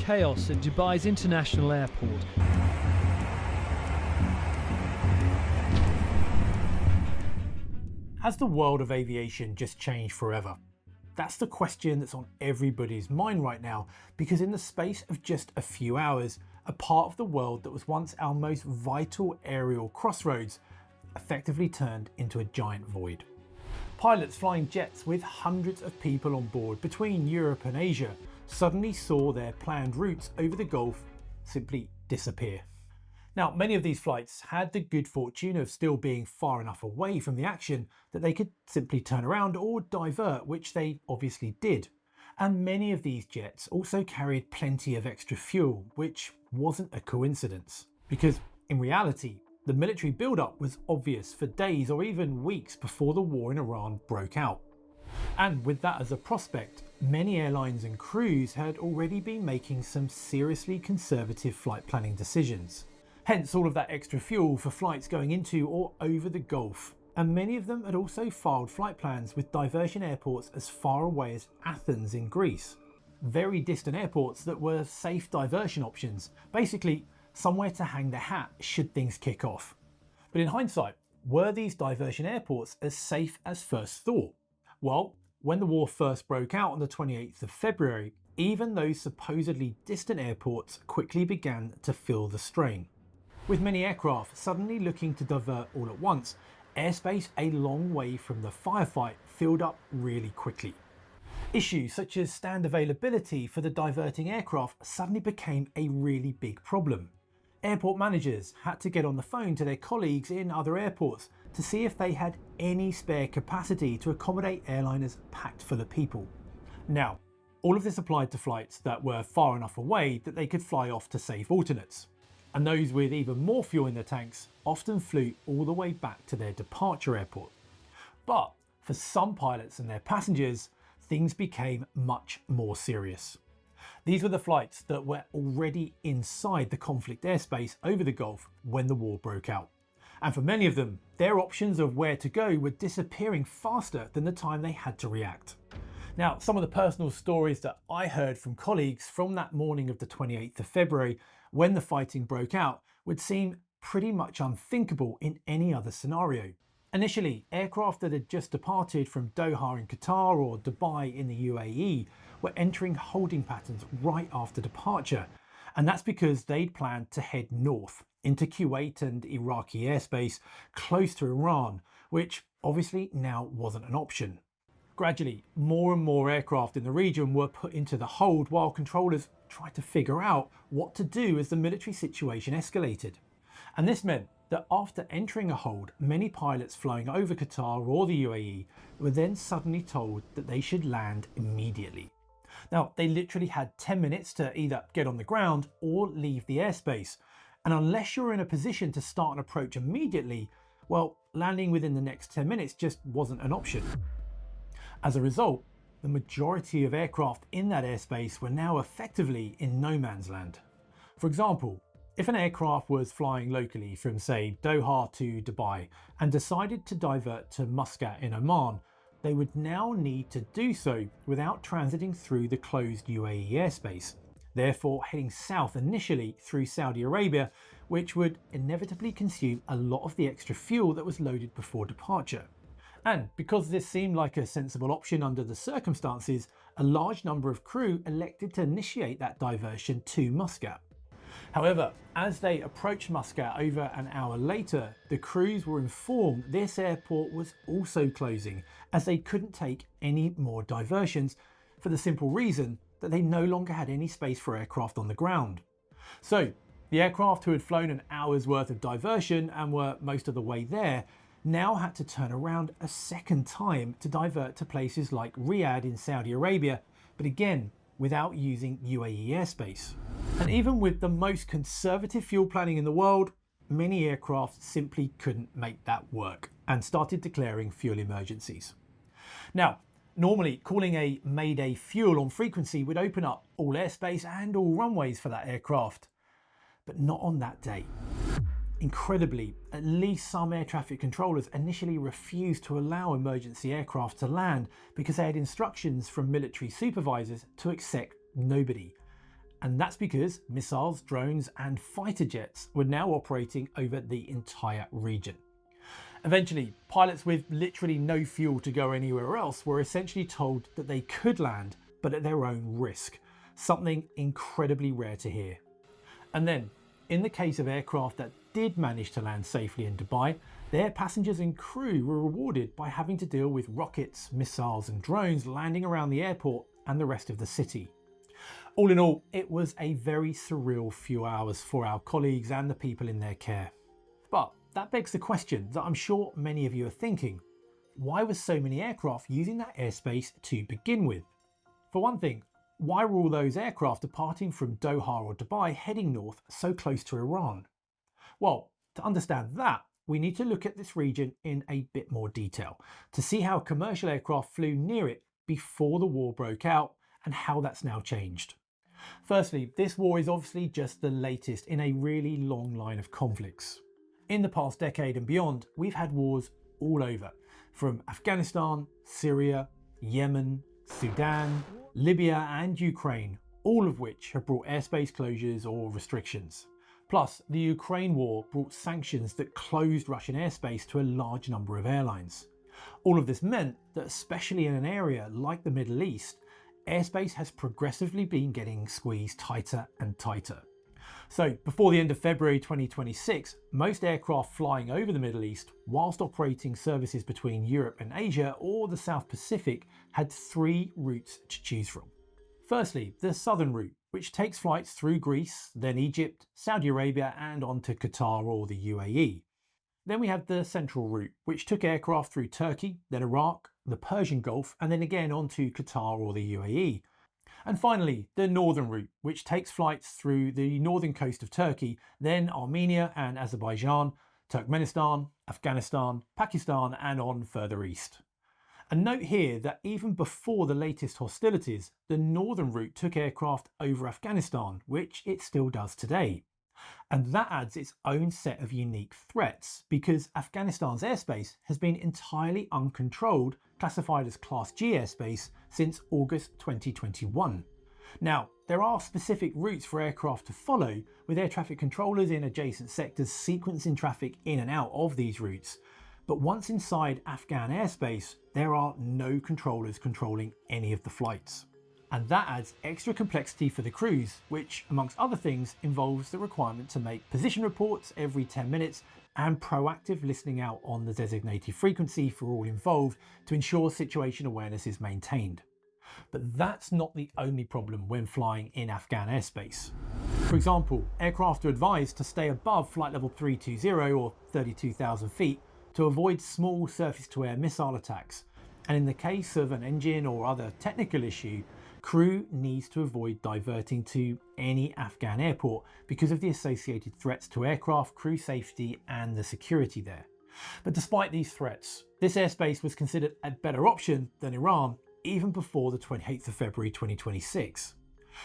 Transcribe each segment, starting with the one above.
chaos at Dubai's international airport. Has the world of aviation just changed forever? That's the question that's on everybody's mind right now, because in the space of just a few hours, a part of the world that was once our most vital aerial crossroads effectively turned into a giant void. Pilots flying jets with hundreds of people on board between Europe and Asia suddenly saw their planned routes over the Gulf simply disappear. Now, many of these flights had the good fortune of still being far enough away from the action that they could simply turn around or divert, which they obviously did. And many of these jets also carried plenty of extra fuel, which wasn't a coincidence. Because in reality, the military build-up was obvious for days or even weeks before the war in Iran broke out. And with that as a prospect, many airlines and crews had already been making some seriously conservative flight planning decisions. Hence all of that extra fuel for flights going into or over the Gulf. And many of them had also filed flight plans with diversion airports as far away as Athens in Greece. Very distant airports that were safe diversion options, basically somewhere to hang their hat should things kick off. But in hindsight, were these diversion airports as safe as first thought? Well, when the war first broke out on the 28th of February, even those supposedly distant airports quickly began to feel the strain. With many aircraft suddenly looking to divert all at once, airspace a long way from the firefight filled up really quickly. Issues such as stand availability for the diverting aircraft suddenly became a really big problem. Airport managers had to get on the phone to their colleagues in other airports to see if they had any spare capacity to accommodate airliners packed full of people. Now, all of this applied to flights that were far enough away that they could fly off to safe alternates. And those with even more fuel in their tanks often flew all the way back to their departure airport. But for some pilots and their passengers, things became much more serious. These were the flights that were already inside the conflict airspace over the Gulf when the war broke out. And for many of them, their options of where to go were disappearing faster than the time they had to react. Now, some of the personal stories that I heard from colleagues from that morning of the 28th of February when the fighting broke out would seem pretty much unthinkable in any other scenario. Initially, aircraft that had just departed from Doha in Qatar or Dubai in the UAE were entering holding patterns right after departure, and that's because they'd planned to head north into Kuwait and Iraqi airspace close to Iran, which obviously now wasn't an option. Gradually, more and more aircraft in the region were put into the hold while controllers tried to figure out what to do as the military situation escalated. And this meant that after entering a hold, many pilots flying over Qatar or the UAE were then suddenly told that they should land immediately. Now, they literally had 10 minutes to either get on the ground or leave the airspace. And unless you're in a position to start an approach immediately, well, landing within the next 10 minutes just wasn't an option. As a result, the majority of aircraft in that airspace were now effectively in no man's land. For example, if an aircraft was flying locally from, say, Doha to Dubai and decided to divert to Muscat in Oman, they would now need to do so without transiting through the closed UAE airspace, therefore heading south initially through Saudi Arabia, which would inevitably consume a lot of the extra fuel that was loaded before departure. And because this seemed like a sensible option under the circumstances, a large number of crew elected to initiate that diversion to Muscat. However, as they approached Muscat over an hour later, the crews were informed this airport was also closing, as they couldn't take any more diversions for the simple reason that they no longer had any space for aircraft on the ground. So the aircraft who had flown an hour's worth of diversion and were most of the way there now had to turn around a second time to divert to places like Riyadh in Saudi Arabia, but again, without using UAE airspace. And even with the most conservative fuel planning in the world, many aircraft simply couldn't make that work and started declaring fuel emergencies. Now, normally calling a Mayday fuel on frequency would open up all airspace and all runways for that aircraft, but not on that day. Incredibly, at least some air traffic controllers initially refused to allow emergency aircraft to land because they had instructions from military supervisors to accept nobody. And that's because missiles, drones, and fighter jets were now operating over the entire region. Eventually, pilots with literally no fuel to go anywhere else were essentially told that they could land, but at their own risk, something incredibly rare to hear. And then, in the case of aircraft that did manage to land safely in Dubai, their passengers and crew were rewarded by having to deal with rockets, missiles, and drones landing around the airport and the rest of the city. All in all, it was a very surreal few hours for our colleagues and the people in their care. But that begs the question that I'm sure many of you are thinking: why were so many aircraft using that airspace to begin with? For one thing, why were all those aircraft departing from Doha or Dubai heading north so close to Iran? Well, to understand that, we need to look at this region in a bit more detail to see how commercial aircraft flew near it before the war broke out and how that's now changed. Firstly, this war is obviously just the latest in a really long line of conflicts. In the past decade and beyond, we've had wars all over, from Afghanistan, Syria, Yemen, Sudan, Libya and Ukraine, all of which have brought airspace closures or restrictions. Plus, the Ukraine war brought sanctions that closed Russian airspace to a large number of airlines. All of this meant that, especially in an area like the Middle East, airspace has progressively been getting squeezed tighter and tighter. So before the end of February 2026, most aircraft flying over the Middle East, whilst operating services between Europe and Asia or the South Pacific, had three routes to choose from. Firstly, the southern route, which takes flights through Greece, then Egypt, Saudi Arabia and on to Qatar or the UAE. Then we had the central route, which took aircraft through Turkey, then Iraq, the Persian Gulf, and then again on to Qatar or the UAE. And finally, the northern route, which takes flights through the northern coast of Turkey, then Armenia and Azerbaijan, Turkmenistan, Afghanistan, Pakistan, and on further east. And note here that even before the latest hostilities, the northern route took aircraft over Afghanistan, which it still does today. And that adds its own set of unique threats, because Afghanistan's airspace has been entirely uncontrolled, classified as Class G airspace, since August 2021. Now, there are specific routes for aircraft to follow, with air traffic controllers in adjacent sectors sequencing traffic in and out of these routes. But once inside Afghan airspace, there are no controllers controlling any of the flights. And that adds extra complexity for the crews, which, amongst other things, involves the requirement to make position reports every 10 minutes and proactive listening out on the designated frequency for all involved to ensure situation awareness is maintained. But that's not the only problem when flying in Afghan airspace. For example, aircraft are advised to stay above flight level 320 or 32,000 feet to avoid small surface-to-air missile attacks. And in the case of an engine or other technical issue, crew needs to avoid diverting to any Afghan airport because of the associated threats to aircraft, crew safety and the security there. But despite these threats, this airspace was considered a better option than Iran even before the 28th of February 2026.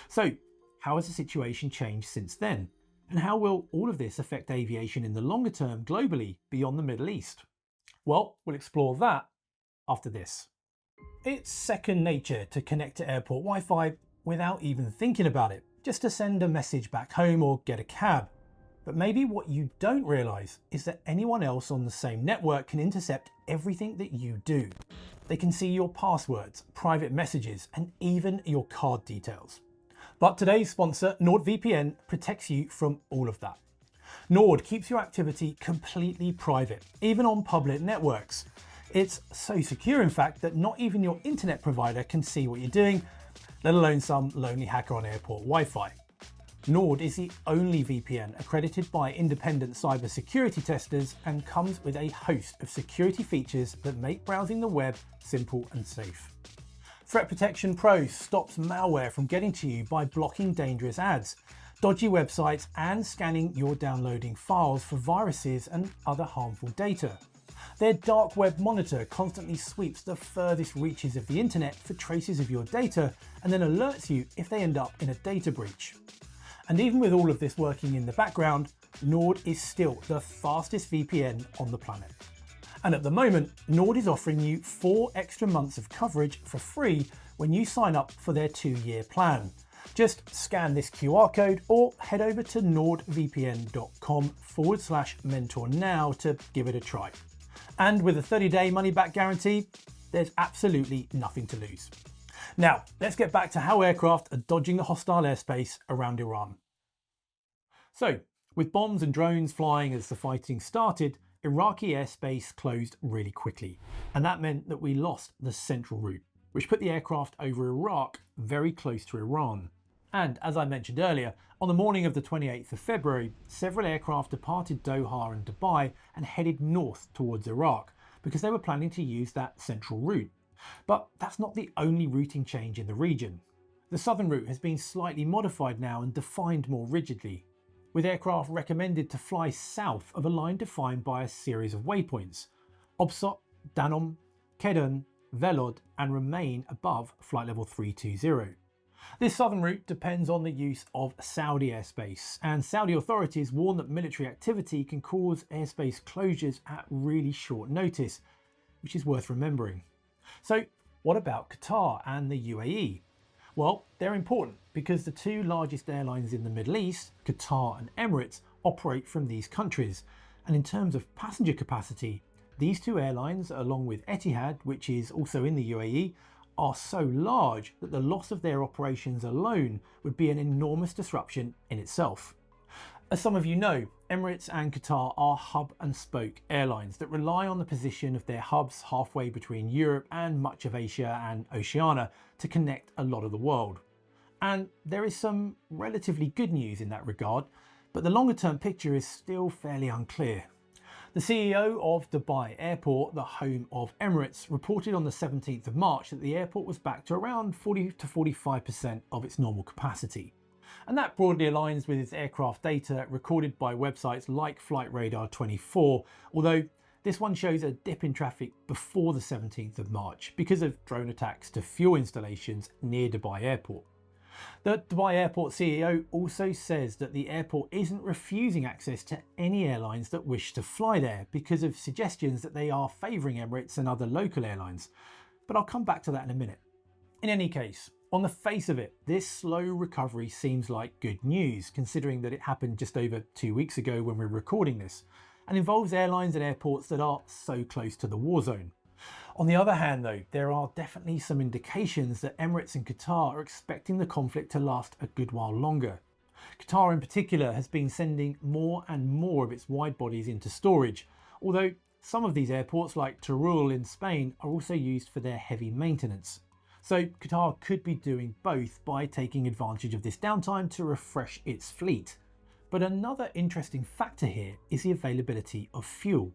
So how has the situation changed since then? And how will all of this affect aviation in the longer term globally beyond the Middle East? Well, we'll explore that after this. It's second nature to connect to airport Wi-Fi without even thinking about it, just to send a message back home or get a cab. But maybe what you don't realise is that anyone else on the same network can intercept everything that you do. They can see your passwords, private messages, and even your card details. But today's sponsor, NordVPN, protects you from all of that. Nord keeps your activity completely private, even on public networks. It's so secure, in fact, that not even your internet provider can see what you're doing, let alone some lonely hacker on airport Wi-Fi. Nord is the only VPN accredited by independent cybersecurity testers and comes with a host of security features that make browsing the web simple and safe. Threat Protection Pro stops malware from getting to you by blocking dangerous ads, dodgy websites, and scanning your downloading files for viruses and other harmful data. Their Dark Web Monitor constantly sweeps the furthest reaches of the internet for traces of your data and then alerts you if they end up in a data breach. And even with all of this working in the background, Nord is still the fastest VPN on the planet. And at the moment, Nord is offering you 4 extra months of coverage for free when you sign up for their 2-year plan. Just scan this QR code or head over to nordvpn.com/mentor now to give it a try. And with a 30-day money-back guarantee, there's absolutely nothing to lose. Now, let's get back to how aircraft are dodging the hostile airspace around Iran. So, with bombs and drones flying as the fighting started, Iraqi airspace closed really quickly. And that meant that we lost the central route, which put the aircraft over Iraq very close to Iran. And as I mentioned earlier, on the morning of the 28th of February, several aircraft departed Doha and Dubai and headed north towards Iraq because they were planning to use that central route. But that's not the only routing change in the region. The southern route has been slightly modified now and defined more rigidly, with aircraft recommended to fly south of a line defined by a series of waypoints: Obsot, Danom, Kedon, Velod, and remain above flight level 320. This southern route depends on the use of Saudi airspace, and Saudi authorities warn that military activity can cause airspace closures at really short notice, which is worth remembering. So what about Qatar and the UAE? Well, they're important because the two largest airlines in the Middle East, Qatar and Emirates, operate from these countries. And in terms of passenger capacity, these two airlines, along with Etihad, which is also in the UAE, are so large that the loss of their operations alone would be an enormous disruption in itself. As some of you know, Emirates and Qatar are hub and spoke airlines that rely on the position of their hubs halfway between Europe and much of Asia and Oceania to connect a lot of the world. And there is some relatively good news in that regard, but the longer term picture is still fairly unclear. The CEO of Dubai Airport, the home of Emirates, reported on the 17th of March that the airport was back to around 40 to 45% of its normal capacity. And that broadly aligns with its aircraft data recorded by websites like Flight Radar 24, although this one shows a dip in traffic before the 17th of March because of drone attacks to fuel installations near Dubai Airport. The Dubai Airport CEO also says that the airport isn't refusing access to any airlines that wish to fly there because of suggestions that they are favouring Emirates and other local airlines. But I'll come back to that in a minute. In any case, on the face of it, this slow recovery seems like good news, considering that it happened just over 2 weeks ago when we're recording this, and involves airlines and airports that are so close to the war zone. On the other hand though, there are definitely some indications that Emirates and Qatar are expecting the conflict to last a good while longer. Qatar in particular has been sending more and more of its wide bodies into storage, although some of these airports like Teruel in Spain are also used for their heavy maintenance. So Qatar could be doing both by taking advantage of this downtime to refresh its fleet. But another interesting factor here is the availability of fuel.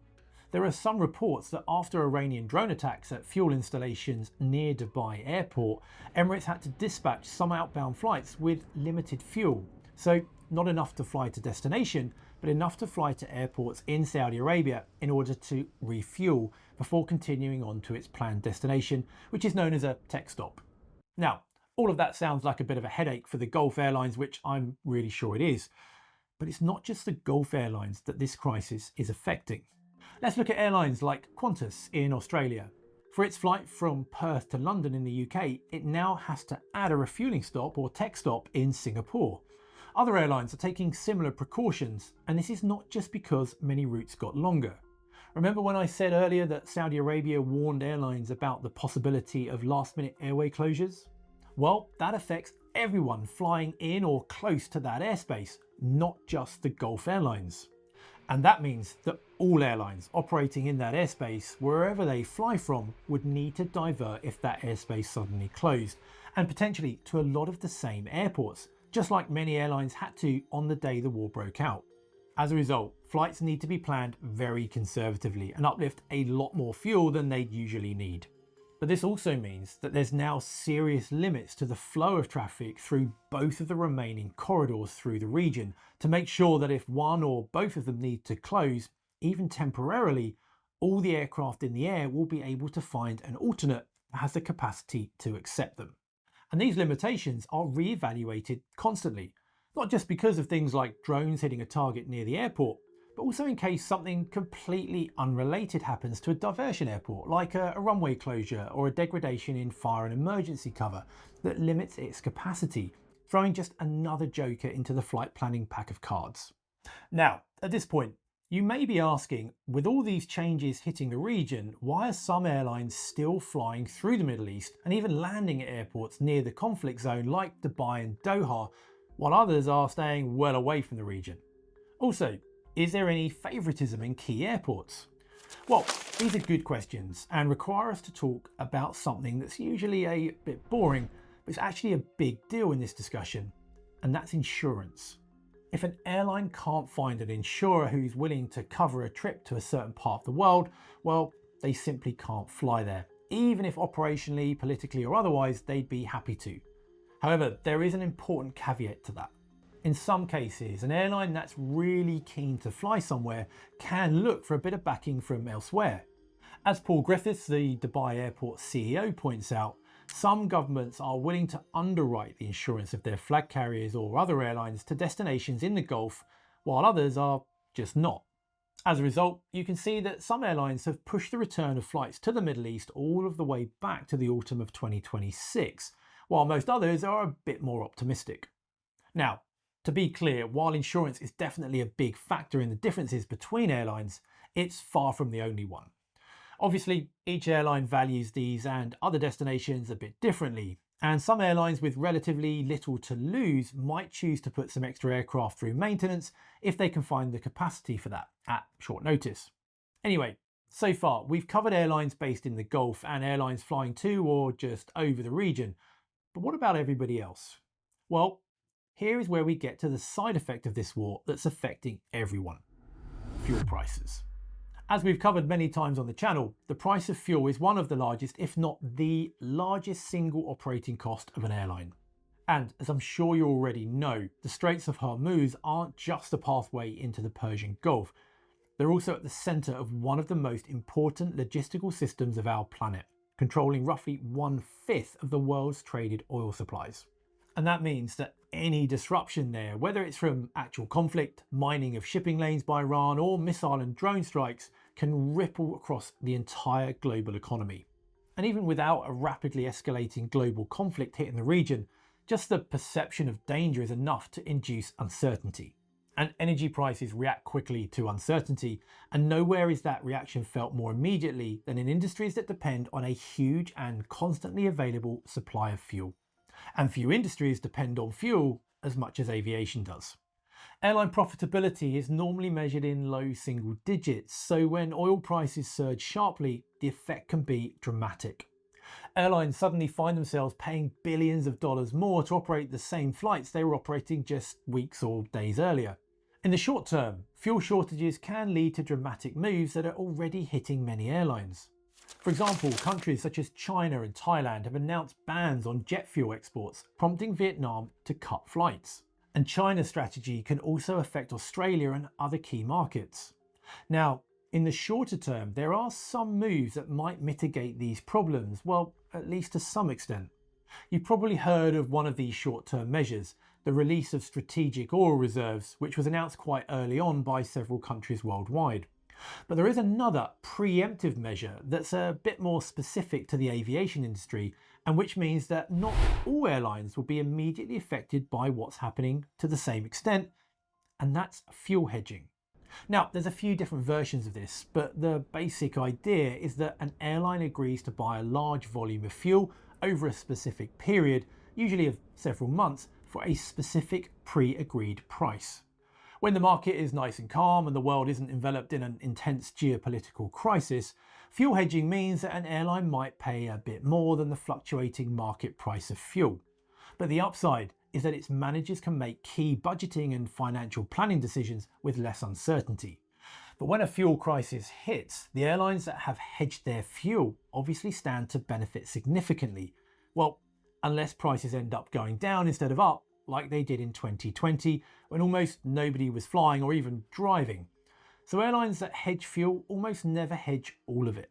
There are some reports that after Iranian drone attacks at fuel installations near Dubai Airport, Emirates had to dispatch some outbound flights with limited fuel. So not enough to fly to destination, but enough to fly to airports in Saudi Arabia in order to refuel before continuing on to its planned destination, which is known as a tech stop. Now, all of that sounds like a bit of a headache for the Gulf Airlines, which I'm really sure it is. But it's not just the Gulf Airlines that this crisis is affecting. Let's look at airlines like Qantas in Australia. For its flight from Perth to London in the UK, it now has to add a refuelling stop or tech stop in Singapore. Other airlines are taking similar precautions, and this is not just because many routes got longer. Remember when I said earlier that Saudi Arabia warned airlines about the possibility of last-minute airway closures? Well, that affects everyone flying in or close to that airspace, not just the Gulf Airlines. And that means that all airlines operating in that airspace, wherever they fly from, would need to divert if that airspace suddenly closed, and potentially to a lot of the same airports, just like many airlines had to on the day the war broke out. As a result, flights need to be planned very conservatively and uplift a lot more fuel than they'd usually need. But this also means that there's now serious limits to the flow of traffic through both of the remaining corridors through the region to make sure that if one or both of them need to close, even temporarily, all the aircraft in the air will be able to find an alternate that has the capacity to accept them. And these limitations are re-evaluated constantly, not just because of things like drones hitting a target near the airport, but also in case something completely unrelated happens to a diversion airport, like a runway closure or a degradation in fire and emergency cover that limits its capacity, throwing just another joker into the flight planning pack of cards. Now, at this point, you may be asking, with all these changes hitting the region, why are some airlines still flying through the Middle East and even landing at airports near the conflict zone like Dubai and Doha, while others are staying well away from the region? Also, is there any favouritism in key airports? Well, these are good questions and require us to talk about something that's usually a bit boring, but it's actually a big deal in this discussion, and that's insurance. If an airline can't find an insurer who's willing to cover a trip to a certain part of the world, well, they simply can't fly there, even if operationally, politically or otherwise, they'd be happy to. However, there is an important caveat to that. In some cases, an airline that's really keen to fly somewhere can look for a bit of backing from elsewhere. As Paul Griffiths, the Dubai Airport CEO, points out, some governments are willing to underwrite the insurance of their flag carriers or other airlines to destinations in the Gulf, while others are just not. As a result, you can see that some airlines have pushed the return of flights to the Middle East all of the way back to the autumn of 2026, while most others are a bit more optimistic. Now, to be clear, while insurance is definitely a big factor in the differences between airlines, it's far from the only one. Obviously, each airline values these and other destinations a bit differently, and some airlines with relatively little to lose might choose to put some extra aircraft through maintenance if they can find the capacity for that at short notice. Anyway, so far we've covered airlines based in the Gulf and airlines flying to or just over the region, but what about everybody else? Well, here is where we get to the side effect of this war that's affecting everyone: fuel prices. As we've covered many times on the channel, the price of fuel is one of the largest, if not the largest single operating cost of an airline. And as I'm sure you already know, the Straits of Hormuz aren't just a pathway into the Persian Gulf. They're also at the centre of one of the most important logistical systems of our planet, controlling roughly 1/5 of the world's traded oil supplies. And that means that any disruption there, whether it's from actual conflict, mining of shipping lanes by Iran, or missile and drone strikes, can ripple across the entire global economy. And even without a rapidly escalating global conflict hitting the region, just the perception of danger is enough to induce uncertainty. And energy prices react quickly to uncertainty, and nowhere is that reaction felt more immediately than in industries that depend on a huge and constantly available supply of fuel. And few industries depend on fuel as much as aviation does. Airline profitability is normally measured in low single digits, so when oil prices surge sharply, the effect can be dramatic. Airlines suddenly find themselves paying billions of dollars more to operate the same flights they were operating just weeks or days earlier. In the short term, fuel shortages can lead to dramatic moves that are already hitting many airlines. For example, countries such as China and Thailand have announced bans on jet fuel exports, prompting Vietnam to cut flights. And China's strategy can also affect Australia and other key markets. Now, in the shorter term, there are some moves that might mitigate these problems, well, at least to some extent. You've probably heard of one of these short-term measures, the release of strategic oil reserves, which was announced quite early on by several countries worldwide. But there is another preemptive measure that's a bit more specific to the aviation industry, and which means that not all airlines will be immediately affected by what's happening to the same extent, and that's fuel hedging. Now, there's a few different versions of this, but the basic idea is that an airline agrees to buy a large volume of fuel over a specific period, usually of several months, for a specific pre-agreed price. When the market is nice and calm and the world isn't enveloped in an intense geopolitical crisis, fuel hedging means that an airline might pay a bit more than the fluctuating market price of fuel. But the upside is that its managers can make key budgeting and financial planning decisions with less uncertainty. But when a fuel crisis hits, the airlines that have hedged their fuel obviously stand to benefit significantly. Well, unless prices end up going down instead of up, like they did in 2020, when almost nobody was flying or even driving. So airlines that hedge fuel almost never hedge all of it.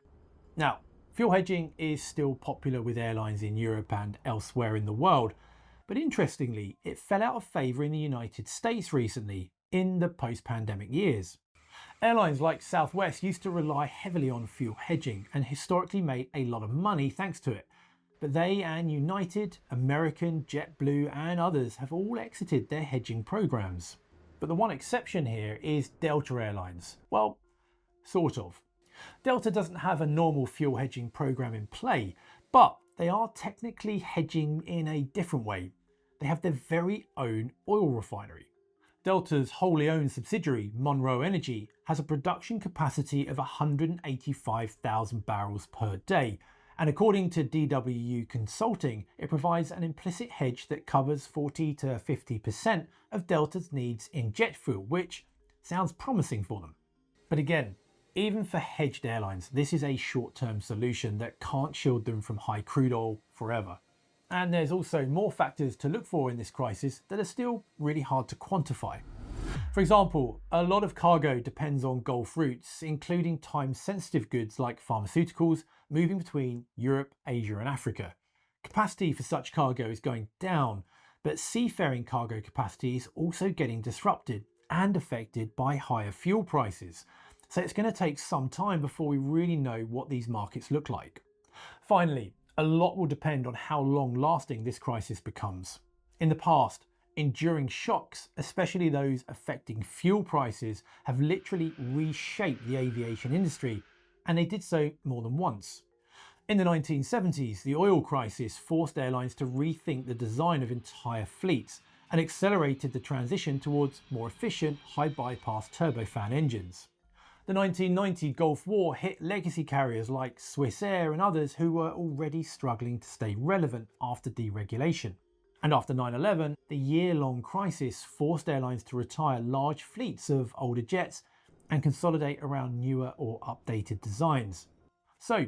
Now, fuel hedging is still popular with airlines in Europe and elsewhere in the world, but interestingly, it fell out of favour in the United States recently, in the post-pandemic years. Airlines like Southwest used to rely heavily on fuel hedging and historically made a lot of money thanks to it. But they and United, American, JetBlue and others have all exited their hedging programs. But the one exception here is Delta Airlines. Well, sort of. Delta doesn't have a normal fuel hedging program in play, but they are technically hedging in a different way. They have their very own oil refinery. Delta's wholly owned subsidiary, Monroe Energy, has a production capacity of 185,000 barrels per day. And according to DWU Consulting, it provides an implicit hedge that covers 40 to 50% of Delta's needs in jet fuel, which sounds promising for them. But again, even for hedged airlines, this is a short-term solution that can't shield them from high crude oil forever. And there's also more factors to look for in this crisis that are still really hard to quantify. For example, a lot of cargo depends on Gulf routes, including time-sensitive goods like pharmaceuticals moving between Europe, Asia and Africa. Capacity for such cargo is going down, but seafaring cargo capacity is also getting disrupted and affected by higher fuel prices. So it's going to take some time before we really know what these markets look like. Finally, a lot will depend on how long-lasting this crisis becomes. In the past, enduring shocks, especially those affecting fuel prices, have literally reshaped the aviation industry, and they did so more than once. In the 1970s, the oil crisis forced airlines to rethink the design of entire fleets and accelerated the transition towards more efficient, high-bypass turbofan engines. The 1990 Gulf War hit legacy carriers like Swissair and others who were already struggling to stay relevant after deregulation. And after 9/11, the year-long crisis forced airlines to retire large fleets of older jets and consolidate around newer or updated designs. So,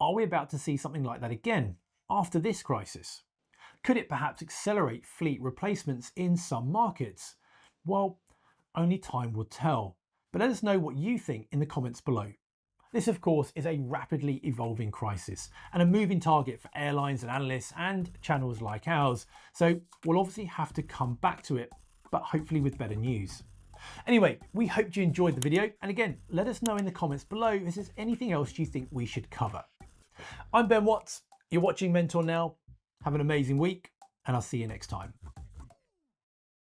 are we about to see something like that again after this crisis? Could it perhaps accelerate fleet replacements in some markets? Well, only time will tell. But let us know what you think in the comments below. This, of course, is a rapidly evolving crisis and a moving target for airlines and analysts and channels like ours. So we'll obviously have to come back to it, but hopefully with better news. Anyway, we hope you enjoyed the video. And again, let us know in the comments below if there's anything else you think we should cover. I'm Ben Watts. You're watching Mentor now. Have an amazing week, and I'll see you next time.